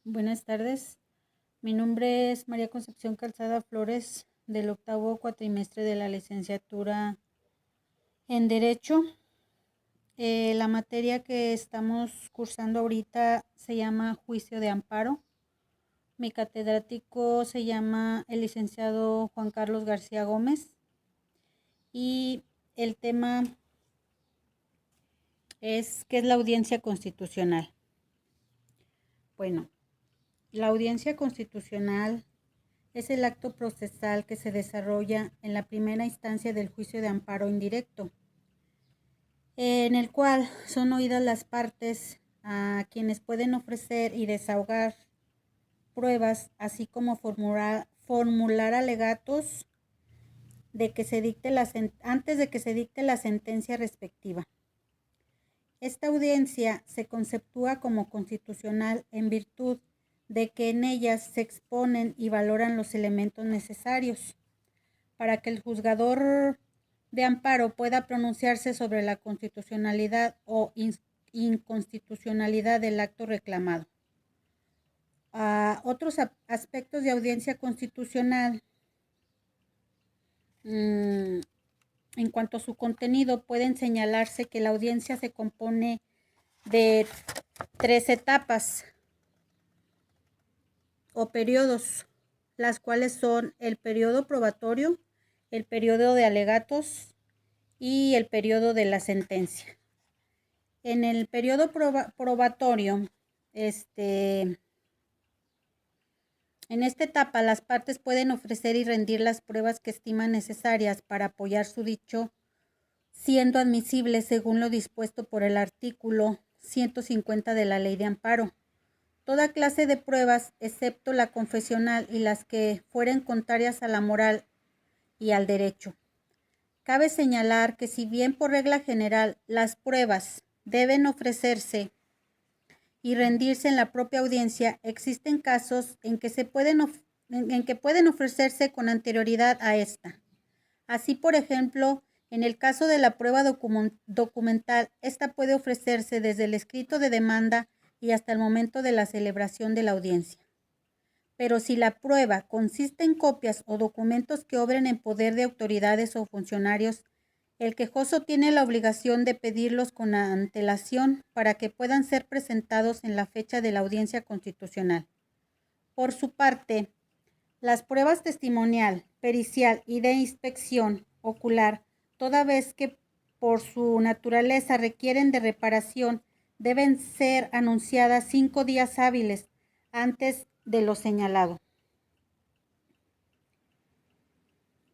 Buenas tardes. Mi nombre es María Concepción Calzada Flores, del octavo cuatrimestre de la licenciatura en Derecho. La materia que estamos cursando ahorita se llama Juicio de Amparo. Mi catedrático se llama el licenciado Juan Carlos García Gómez y el tema es ¿qué es la audiencia constitucional? Bueno, la audiencia constitucional es el acto procesal que se desarrolla en la primera instancia del juicio de amparo indirecto, en el cual son oídas las partes a quienes pueden ofrecer y desahogar pruebas, así como formular alegatos antes de que se dicte la sentencia respectiva. Esta audiencia se conceptúa como constitucional en virtud de que en ellas se exponen y valoran los elementos necesarios para que el juzgador de amparo pueda pronunciarse sobre la constitucionalidad o inconstitucionalidad del acto reclamado. Otros aspectos de audiencia constitucional, en cuanto a su contenido, pueden señalarse que la audiencia se compone de 3 etapas o periodos, las cuales son el periodo probatorio, el periodo de alegatos y el periodo de la sentencia. En el periodo probatorio, en esta etapa las partes pueden ofrecer y rendir las pruebas que estiman necesarias para apoyar su dicho, siendo admisibles según lo dispuesto por el artículo 150 de la Ley de Amparo. Toda clase de pruebas, excepto la confesional y las que fueren contrarias a la moral y al derecho. Cabe señalar que si bien por regla general las pruebas deben ofrecerse y rendirse en la propia audiencia, existen casos en que pueden ofrecerse con anterioridad a esta. Así, por ejemplo, en el caso de la prueba documental, esta puede ofrecerse desde el escrito de demanda y hasta el momento de la celebración de la audiencia. Pero si la prueba consiste en copias o documentos que obren en poder de autoridades o funcionarios, el quejoso tiene la obligación de pedirlos con antelación para que puedan ser presentados en la fecha de la audiencia constitucional. Por su parte, las pruebas testimonial, pericial y de inspección ocular, toda vez que por su naturaleza requieren de reparación, deben ser anunciadas 5 días hábiles antes de lo señalado.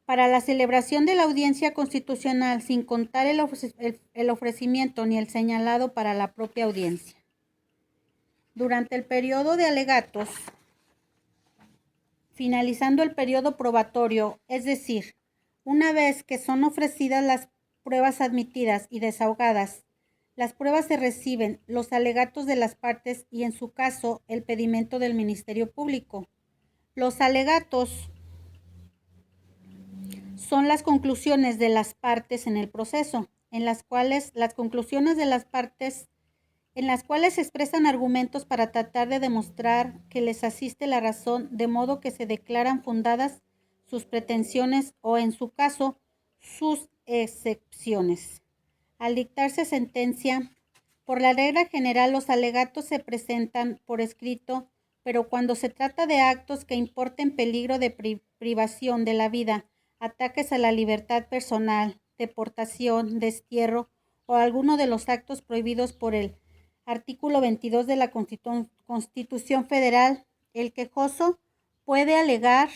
Para la celebración de la audiencia constitucional, sin contar el ofrecimiento ni el señalado para la propia audiencia. Durante el periodo de alegatos, finalizando el periodo probatorio, es decir, una vez que son ofrecidas las pruebas admitidas y desahogadas, las pruebas se reciben, los alegatos de las partes y, en su caso, el pedimento del Ministerio Público. Los alegatos son las conclusiones de las partes en el proceso, en las cuales se expresan argumentos para tratar de demostrar que les asiste la razón, de modo que se declaran fundadas sus pretensiones o, en su caso, sus excepciones. Al dictarse sentencia, por la regla general los alegatos se presentan por escrito, pero cuando se trata de actos que importen peligro de privación de la vida, ataques a la libertad personal, deportación, destierro o alguno de los actos prohibidos por el artículo 22 de la Constitución Federal, el quejoso puede alegar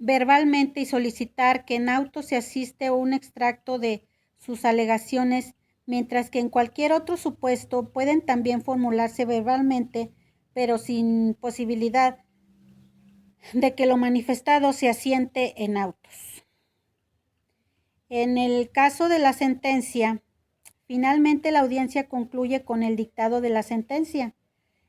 verbalmente y solicitar que en auto se asiste un extracto de sus alegaciones, mientras que en cualquier otro supuesto pueden también formularse verbalmente, pero sin posibilidad de que lo manifestado se asiente en autos. En el caso de la sentencia, finalmente la audiencia concluye con el dictado de la sentencia,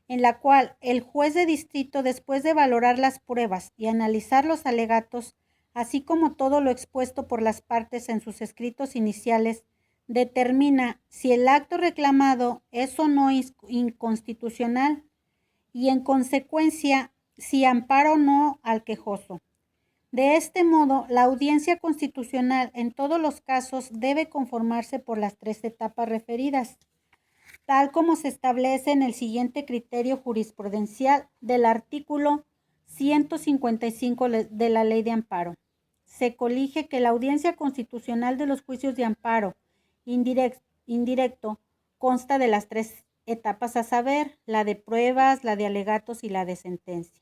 en la cual el juez de distrito, después de valorar las pruebas y analizar los alegatos, así como todo lo expuesto por las partes en sus escritos iniciales, determina si el acto reclamado es o no inconstitucional y, en consecuencia, si ampara o no al quejoso. De este modo, la audiencia constitucional en todos los casos debe conformarse por las 3 etapas referidas, tal como se establece en el siguiente criterio jurisprudencial del artículo 155 de la Ley de Amparo. Se colige que la audiencia constitucional de los juicios de amparo indirecto consta de las 3 etapas, a saber, la de pruebas, la de alegatos y la de sentencia.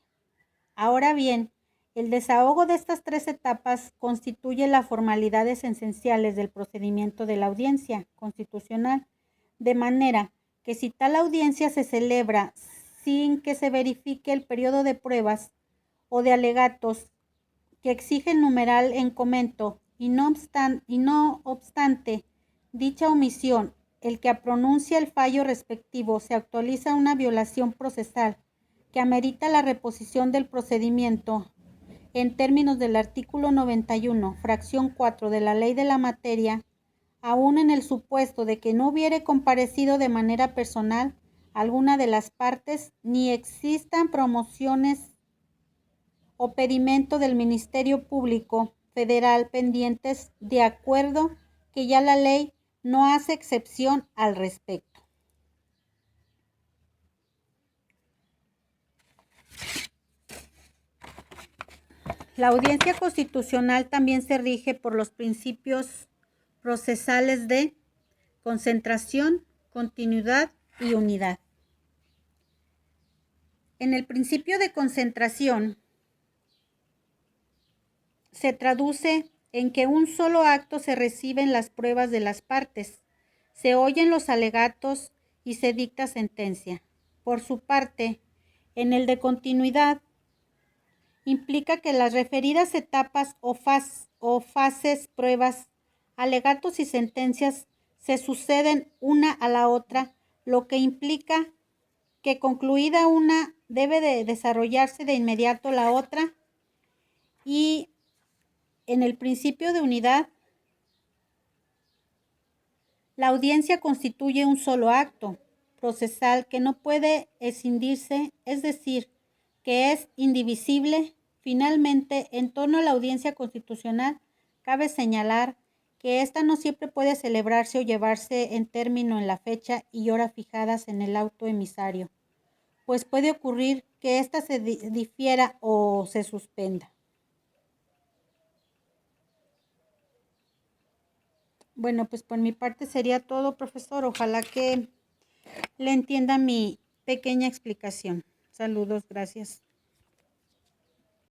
Ahora bien, el desahogo de estas 3 etapas constituye las formalidades esenciales del procedimiento de la audiencia constitucional, de manera que si tal audiencia se celebra sin que se verifique el periodo de pruebas o de alegatos que exige el numeral en comento, y no obstante dicha omisión, el que pronuncia el fallo respectivo se actualiza una violación procesal que amerita la reposición del procedimiento en términos del artículo 91, fracción 4 de la Ley de la Materia, aun en el supuesto de que no hubiere comparecido de manera personal alguna de las partes, ni existan promociones o pedimento del Ministerio Público Federal pendientes, de acuerdo que ya la ley no hace excepción al respecto. La audiencia constitucional también se rige por los principios procesales de concentración, continuidad y unidad. En el principio de concentración se traduce en que un solo acto se reciben las pruebas de las partes, se oyen los alegatos y se dicta sentencia. Por su parte, en el de continuidad, implica que las referidas etapas o fases, pruebas, alegatos y sentencias se suceden una a la otra, lo que implica que concluida una debe de desarrollarse de inmediato la otra, y en el principio de unidad, la audiencia constituye un solo acto procesal que no puede escindirse, es decir, que es indivisible. Finalmente, en torno a la audiencia constitucional, cabe señalar que ésta no siempre puede celebrarse o llevarse en término en la fecha y hora fijadas en el auto emisario, pues puede ocurrir que ésta se difiera o se suspenda. Bueno, pues por mi parte sería todo, profesor. Ojalá que le entienda mi pequeña explicación. Saludos, gracias.